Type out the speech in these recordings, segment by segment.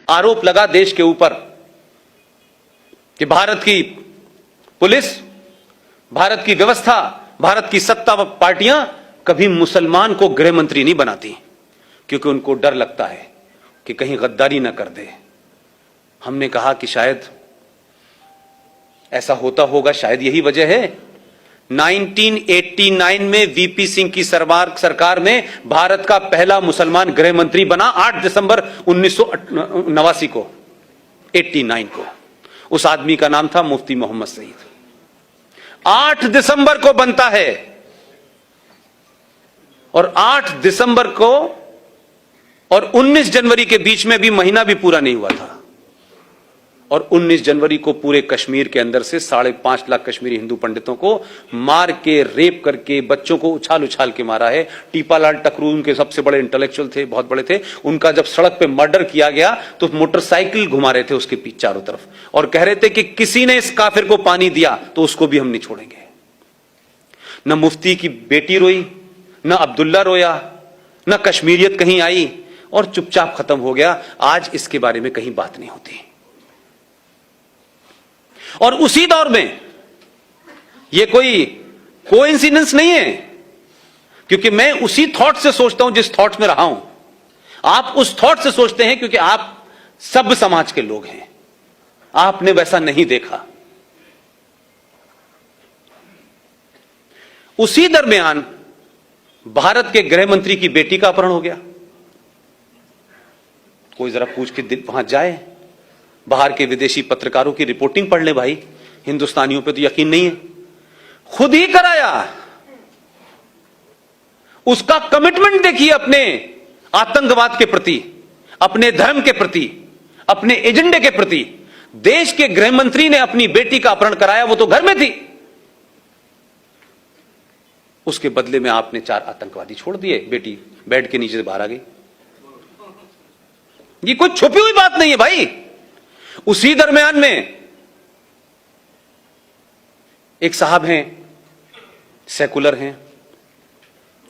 आरोप लगा देश के ऊपर कि भारत की पुलिस, भारत की व्यवस्था, भारत की सत्ता पार्टियां कभी मुसलमान को गृह मंत्री नहीं बनाती, क्योंकि उनको डर लगता है कि कहीं गद्दारी ना कर दे। हमने कहा कि शायद ऐसा होता होगा, शायद यही वजह है 1989 में वीपी सिंह की सरकार में भारत का पहला मुसलमान गृह मंत्री बना 8 दिसंबर 1989 को, 89 को। उस आदमी का नाम था मुफ्ती मोहम्मद सईद। 8 दिसंबर को बनता है और 8 दिसंबर को और 19 जनवरी के बीच में भी महीना भी पूरा नहीं हुआ था, और 19 जनवरी को पूरे कश्मीर के अंदर से 5.5 लाख कश्मीरी हिंदू पंडितों को मार के, रेप करके, बच्चों को उछाल उछाल के मारा है। टीपालाल टकरू उनके सबसे बड़े इंटेलेक्चुअल थे, बहुत बड़े थे। उनका जब सड़क पे मर्डर किया गया तो मोटरसाइकिल घुमा रहे थे उसके पीछे चारों तरफ, और कह रहे थे कि किसी ने इस काफिर को पानी दिया तो उसको भी हम नहीं छोड़ेंगे। न मुफ्ती की बेटी रोई, न अब्दुल्ला रोया, न कश्मीरियत कहीं आई, और चुपचाप खत्म हो गया। आज इसके बारे में कहीं बात नहीं होती। और उसी दौर में यह कोई कोइंसिडेंस नहीं है, क्योंकि मैं उसी थॉट से सोचता हूं जिस थॉट में रहा हूं। आप उस थॉट से सोचते हैं क्योंकि आप सब समाज के लोग हैं, आपने वैसा नहीं देखा। उसी दरमियान भारत के गृह मंत्री की बेटी का अपहरण हो गया। कोई जरा पूछ के वहां जाए, बाहर के विदेशी पत्रकारों की रिपोर्टिंग पढ़ ले भाई, हिंदुस्तानियों पे तो यकीन नहीं है। खुद ही कराया। उसका कमिटमेंट देखिए अपने आतंकवाद के प्रति, अपने धर्म के प्रति, अपने एजेंडे के प्रति। देश के गृह मंत्री ने अपनी बेटी का अपहरण कराया, वो तो घर में थी। उसके बदले में आपने 4 आतंकवादी छोड़ दिए, बेटी बेड के नीचे से बाहर आ गई। ये कोई छुपी हुई बात नहीं है भाई। उसी दरमियान में एक साहब हैं, सेकुलर हैं,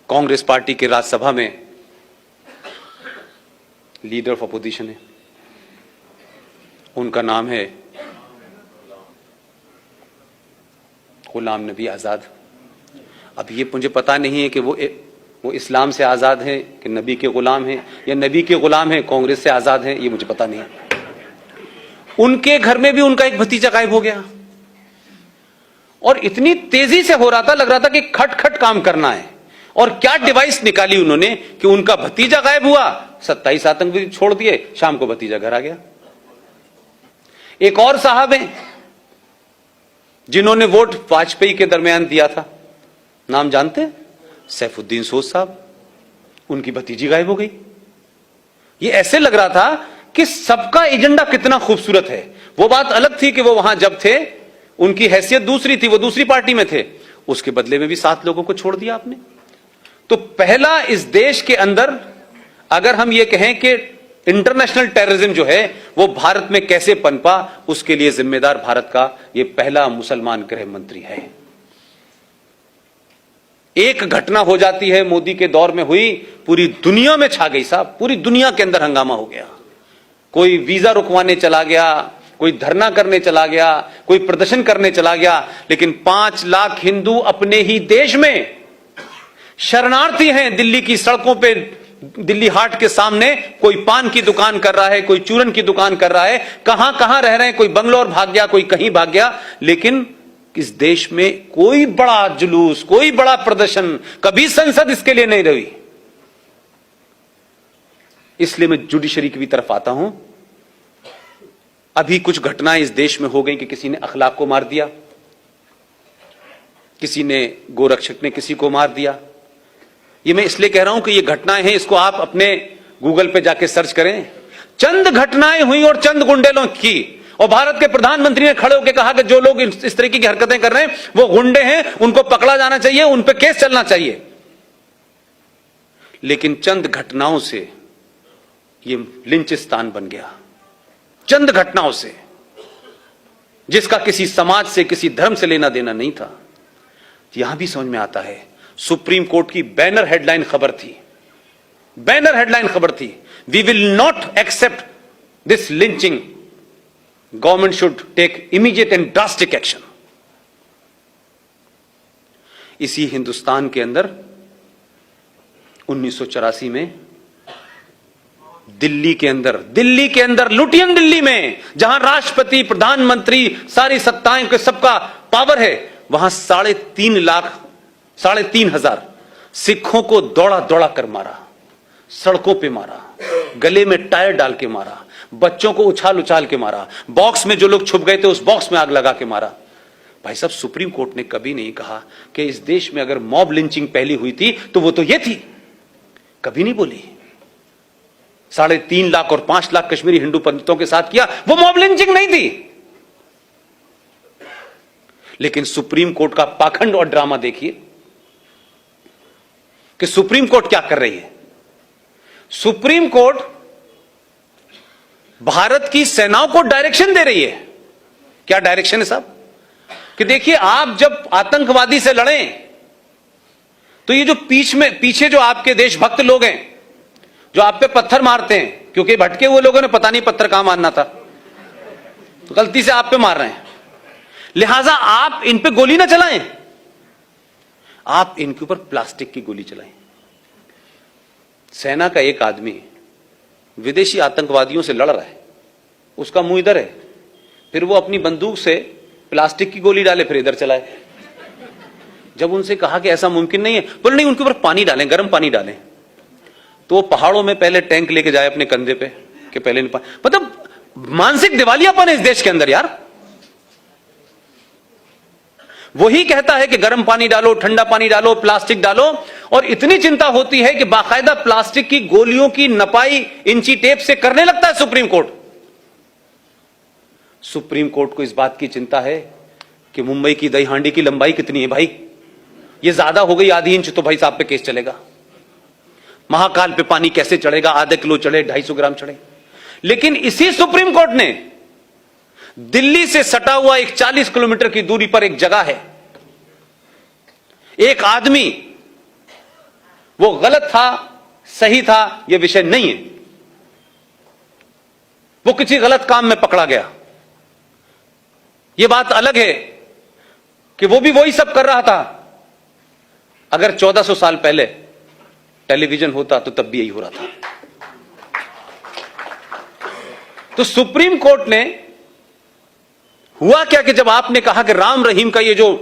कांग्रेस पार्टी के राज्यसभा में लीडर ऑफ अपोजिशन है, उनका नाम है गुलाम नबी आजाद। अब ये मुझे पता नहीं है कि वो इस्लाम से आजाद हैं कि नबी के गुलाम हैं, या नबी के गुलाम हैं कांग्रेस से आजाद हैं, ये मुझे पता नहीं है। उनके घर में भी उनका एक भतीजा गायब हो गया, और इतनी तेजी से हो रहा था, लग रहा था कि खट खट काम करना है। और क्या डिवाइस निकाली उन्होंने कि उनका भतीजा गायब हुआ, 27 आतंकवादी छोड़ दिए, शाम को भतीजा घर आ गया। एक और साहब हैं जिन्होंने वोट वाजपेयी के दरमियान दिया था, नाम जानते हैं? सैफुद्दीन सोज साहब। उनकी भतीजी गायब हो गई। ये ऐसे लग रहा था कि सबका एजेंडा कितना खूबसूरत है। वो बात अलग थी कि वो वहां जब थे उनकी हैसियत दूसरी थी, वो दूसरी पार्टी में थे। उसके बदले में भी 7 लोगों को छोड़ दिया आपने। तो पहला इस देश के अंदर अगर हम ये कहें कि इंटरनेशनल टेररिज्म जो है वो भारत में कैसे पनपा, उसके लिए जिम्मेदार भारत का ये पहला मुसलमान गृह मंत्री है। एक घटना हो जाती है, मोदी के दौर में हुई, पूरी दुनिया में छा गई साहब, पूरी दुनिया के अंदर हंगामा हो गया। कोई वीजा रुकवाने चला गया, कोई धरना करने चला गया, कोई प्रदर्शन करने चला गया, लेकिन 5 लाख हिंदू अपने ही देश में शरणार्थी हैं। दिल्ली की सड़कों पे, दिल्ली हाट के सामने कोई पान की दुकान कर रहा है, कोई चूरन की दुकान कर रहा है, कहां कहां रह रहे हैं, कोई बंगलोर भाग गया, कोई कहीं भाग गया, लेकिन इस देश में कोई बड़ा जुलूस, कोई बड़ा प्रदर्शन, कभी संसद इसके लिए नहीं रही। इसलिए मैं जुडिशरी की भी तरफ आता हूं। अभी कुछ घटनाएं इस देश में हो गई कि किसी ने अखलाक को मार दिया, किसी ने, गोरक्षक ने किसी को मार दिया। ये मैं इसलिए कह रहा हूं कि ये घटनाएं हैं, इसको आप अपने गूगल पे जाके सर्च करें। चंद घटनाएं हुई और चंद गुंडेलों की, और भारत के प्रधानमंत्री ने खड़े होकर कहा कि जो लोग इस तरीके की हरकतें कर रहे हैं वो गुंडे हैं, उनको पकड़ा जाना चाहिए, उन पे केस चलना चाहिए। लेकिन चंद घटनाओं से ये लिंचिस्तान बन गया, चंद घटनाओं से, जिसका किसी समाज से, किसी धर्म से लेना देना नहीं था। यहां भी समझ में आता है, सुप्रीम कोर्ट की बैनर हेडलाइन खबर थी, बैनर हेडलाइन खबर थी, we will not accept this lynching government should take immediate and drastic action. इसी हिंदुस्तान के अंदर 1984 में दिल्ली के अंदर लुटियन दिल्ली में, जहां राष्ट्रपति, प्रधानमंत्री, सारी सत्ताएं के सबका पावर है, वहां 3,500 सिखों को दौड़ा दौड़ा कर मारा, सड़कों पे मारा, गले में टायर डाल के मारा, बच्चों को उछाल उछाल के मारा, बॉक्स में जो लोग छुप गए थे उस बॉक्स में आग लगा के मारा। भाई साहब, सुप्रीम कोर्ट ने कभी नहीं कहा कि इस देश में अगर मॉब लिंचिंग पहली हुई थी तो वो तो ये थी, कभी नहीं बोली। 3.5 लाख और 5 लाख कश्मीरी हिंदू पंडितों के साथ किया, वो मॉब लिंचिंग नहीं थी। लेकिन सुप्रीम कोर्ट का पाखंड और ड्रामा देखिए कि सुप्रीम कोर्ट क्या कर रही है। सुप्रीम कोर्ट भारत की सेनाओं को डायरेक्शन दे रही है। क्या डायरेक्शन है साहब? कि देखिए, आप जब आतंकवादी से लड़ें तो ये जो पीछे जो आपके देशभक्त लोग हैं जो आप पे पत्थर मारते हैं, क्योंकि भटके हुए लोगों ने पता नहीं पत्थर कहां मारना था, तो गलती से आप पे मार रहे हैं, लिहाजा आप इन पे गोली ना चलाएं, आप इनके ऊपर प्लास्टिक की गोली चलाएं। सेना का एक आदमी विदेशी आतंकवादियों से लड़ रहा है, उसका मुंह इधर है, फिर वो अपनी बंदूक से प्लास्टिक की गोली डाले, फिर इधर चलाए। जब उनसे कहा कि ऐसा मुमकिन नहीं है, बोले नहीं, उनके ऊपर पानी डालें, गर्म पानी डालें। तो वो पहाड़ों में पहले टैंक लेके जाए अपने कंधे पे कि पहले नहीं, मतलब मानसिक दिवालियापन है इस देश के अंदर यार। वही कहता है कि गर्म पानी डालो, ठंडा पानी डालो, प्लास्टिक डालो, और इतनी चिंता होती है कि बाकायदा प्लास्टिक की गोलियों की नपाई इंची टेप से करने लगता है सुप्रीम कोर्ट। सुप्रीम कोर्ट को इस बात की चिंता है कि मुंबई की दही हांडी की लंबाई कितनी है भाई, ये ज्यादा हो गई आधी इंच तो भाई साहब पे केस चलेगा। महाकाल पे पानी कैसे चढ़ेगा, आधा किलो चढ़े, 250 ग्राम चढ़े। लेकिन इसी सुप्रीम कोर्ट ने दिल्ली से सटा हुआ एक 40 किलोमीटर की दूरी पर एक जगह है, एक आदमी, वो गलत था सही था यह विषय नहीं है, वो किसी गलत काम में पकड़ा गया, यह बात अलग है कि वो भी वही सब कर रहा था। अगर 1400 साल पहले टेलीविजन होता तो तब भी यही हो रहा था। तो सुप्रीम कोर्ट ने हुआ क्या कि जब आपने कहा कि राम रहीम का ये जो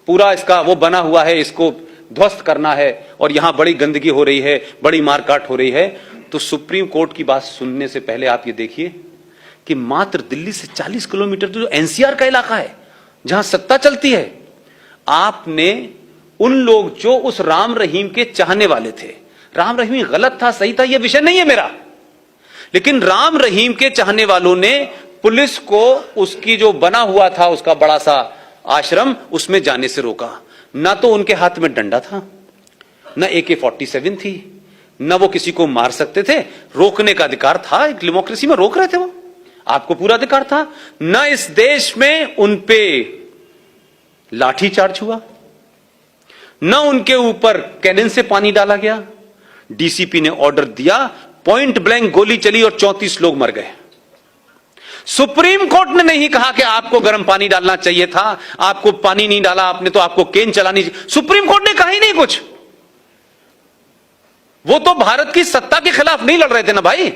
पूरा इसका वो बना हुआ है, इसको ध्वस्त करना है और यहां बड़ी गंदगी हो रही है, बड़ी मारकाट हो रही है, तो सुप्रीम कोर्ट की बात सुनने से पहले आप ये देखिए कि मात्र दिल्ली से 40 किलोमीटर जो एनसीआर का इलाका है जहां सत्ता चलती है, आपने उन लोग जो उस राम रहीम के चाहने वाले थे, राम रहीम गलत था सही था यह विषय नहीं है मेरा, लेकिन राम रहीम के चाहने वालों ने पुलिस को उसकी जो बना हुआ था उसका बड़ा सा आश्रम, उसमें जाने से रोका। ना तो उनके हाथ में डंडा था, ना AK-47 थी, ना वो किसी को मार सकते थे, रोकने का अधिकार था, एक डेमोक्रेसी में रोक रहे थे, वो आपको पूरा अधिकार था। ना इस देश में उन पे लाठीचार्ज हुआ, ना उनके ऊपर कैनन से पानी डाला गया। डीसीपी ने ऑर्डर दिया, पॉइंट ब्लैंक गोली चली और 34 लोग मर गए। सुप्रीम कोर्ट ने नहीं कहा कि आपको गर्म पानी डालना चाहिए था, आपको पानी नहीं डाला आपने तो आपको केन चलानी चाहिए, सुप्रीम कोर्ट ने कहा ही नहीं कुछ। वो तो भारत की सत्ता के खिलाफ नहीं लड़ रहे थे ना भाई,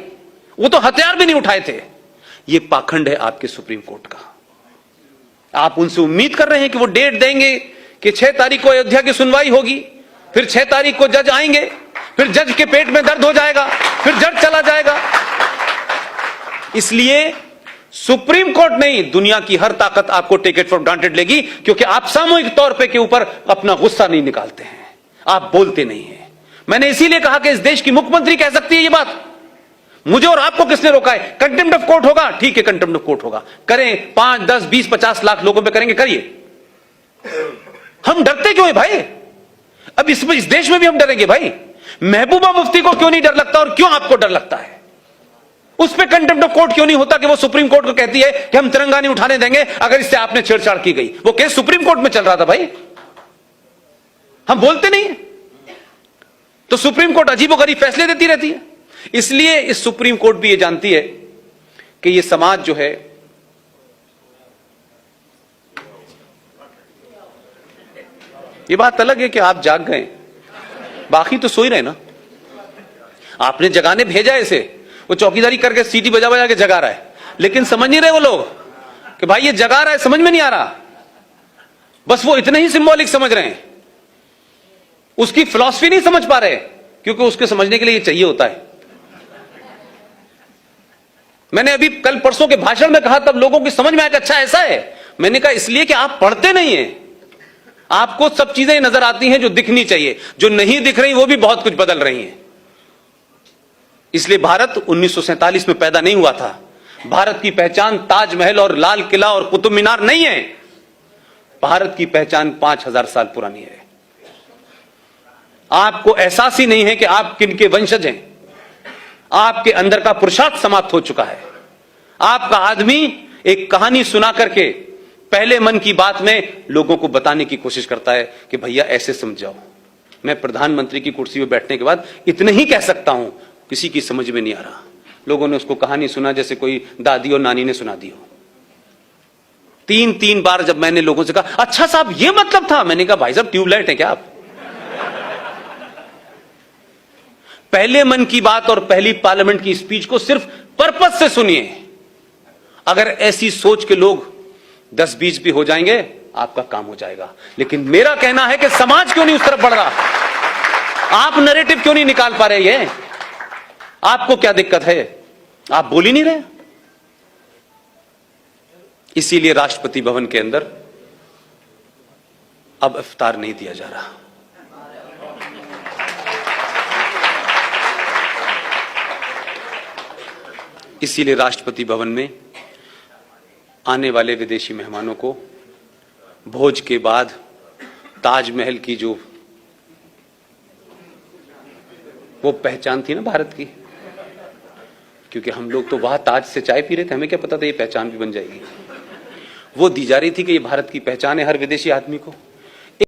वो तो हथियार भी नहीं उठाए थे। ये पाखंड है आपके सुप्रीम कोर्ट का। आप उनसे उम्मीद कर रहे हैं कि वो डेट देंगे कि 6 तारीख को अयोध्या की सुनवाई होगी, फिर 6 तारीख को जज आएंगे, फिर जज के पेट में दर्द हो जाएगा, फिर जज चला जाएगा। इसलिए सुप्रीम कोर्ट नहीं, दुनिया की हर ताकत आपको टेक इट फॉर ग्रांटेड लेगी, क्योंकि आप सामूहिक तौर पे के ऊपर अपना गुस्सा नहीं निकालते हैं, आप बोलते नहीं हैं। मैंने इसीलिए कहा कि इस देश की मुख्यमंत्री कह सकती है ये बात। मुझे और आपको किसने रोका है? कंटेम्प्ट ऑफ कोर्ट होगा, ठीक है, कंटेम्प्ट ऑफ कोर्ट होगा, करें। 5, 10, 20, 50 लाख लोगों पे करेंगे, करिए। हम डरते क्यों है भाई? अब इस देश में भी हम डरेंगे भाई? महबूबा मुफ्ती को क्यों नहीं डर लगता और क्यों आपको डर लगता है? उस पर कंटेम्प्ट ऑफ कोर्ट क्यों नहीं होता कि वो सुप्रीम कोर्ट को कहती है कि हम तिरंगा नहीं उठाने देंगे अगर इससे आपने छेड़छाड़ की गई? वो केस सुप्रीम कोर्ट में चल रहा था भाई, हम बोलते नहीं। तो सुप्रीम कोर्ट अजीबोगरीब फैसले देती रहती है। इसलिए इस सुप्रीम कोर्ट भी ये जानती है कि ये समाज जो है ये बात अलग है कि आप जाग गए, बाकी तो सो ही रहे ना। आपने जगाने भेजा इसे, वो चौकीदारी करके सीटी बजा बजा के जगा रहा है, लेकिन समझ नहीं रहे वो लोग कि भाई ये जगा रहा है, समझ में नहीं आ रहा। बस वो इतने ही सिंबॉलिक समझ रहे हैं, उसकी फिलॉसफी नहीं समझ पा रहे, क्योंकि उसके समझने के लिए ये चाहिए होता है। मैंने अभी कल परसों के भाषण में कहा, तब लोगों की समझ में आया कि अच्छा ऐसा है। मैंने कहा इसलिए कि आप पढ़ते नहीं हैं, आपको सब चीजें नजर आती हैं जो दिखनी चाहिए, जो नहीं दिख रही वो भी बहुत कुछ बदल रही हैं। इसलिए भारत 1947 में पैदा नहीं हुआ था। भारत की पहचान ताजमहल और लाल किला और कुतुब मीनार नहीं है। भारत की पहचान 5000 साल पुरानी है। आपको एहसास ही नहीं है कि आप किनके वंशज हैं। आपके अंदर का पुरुषार्थ समाप्त हो चुका है। आपका आदमी एक कहानी सुना करके पहले मन की बात में लोगों को बताने की कोशिश करता है कि भैया ऐसे समझाओ। मैं प्रधानमंत्री की कुर्सी पर बैठने के बाद इतने ही कह सकता हूं, किसी की समझ में नहीं आ रहा। लोगों ने उसको कहानी सुना जैसे कोई दादी और नानी ने सुना दी हो। 3 बार जब मैंने लोगों से कहा अच्छा साहब ये मतलब था, मैंने कहा भाई साहब ट्यूबलाइट है क्या आप? पहले मन की बात और पहली पार्लियामेंट की स्पीच को सिर्फ पर्पस से सुनिए। अगर ऐसी सोच के लोग 10-20 भी हो जाएंगे, आपका काम हो जाएगा। लेकिन मेरा कहना है कि समाज क्यों नहीं उस तरफ बढ़ रहा? आप नैरेटिव क्यों नहीं निकाल पा रहे? ये आपको क्या दिक्कत है? आप बोल ही नहीं रहे। इसीलिए राष्ट्रपति भवन के अंदर अब इफ्तार नहीं दिया जा रहा। इसीलिए राष्ट्रपति भवन में आने वाले विदेशी मेहमानों को भोज के बाद ताजमहल की जो वो पहचान थी ना भारत की, क्योंकि हम लोग तो वहां ताज से चाय पी रहे थे, हमें क्या पता था ये पहचान भी बन जाएगी। वो दी जा रही थी कि ये भारत की पहचान है हर विदेशी आदमी को।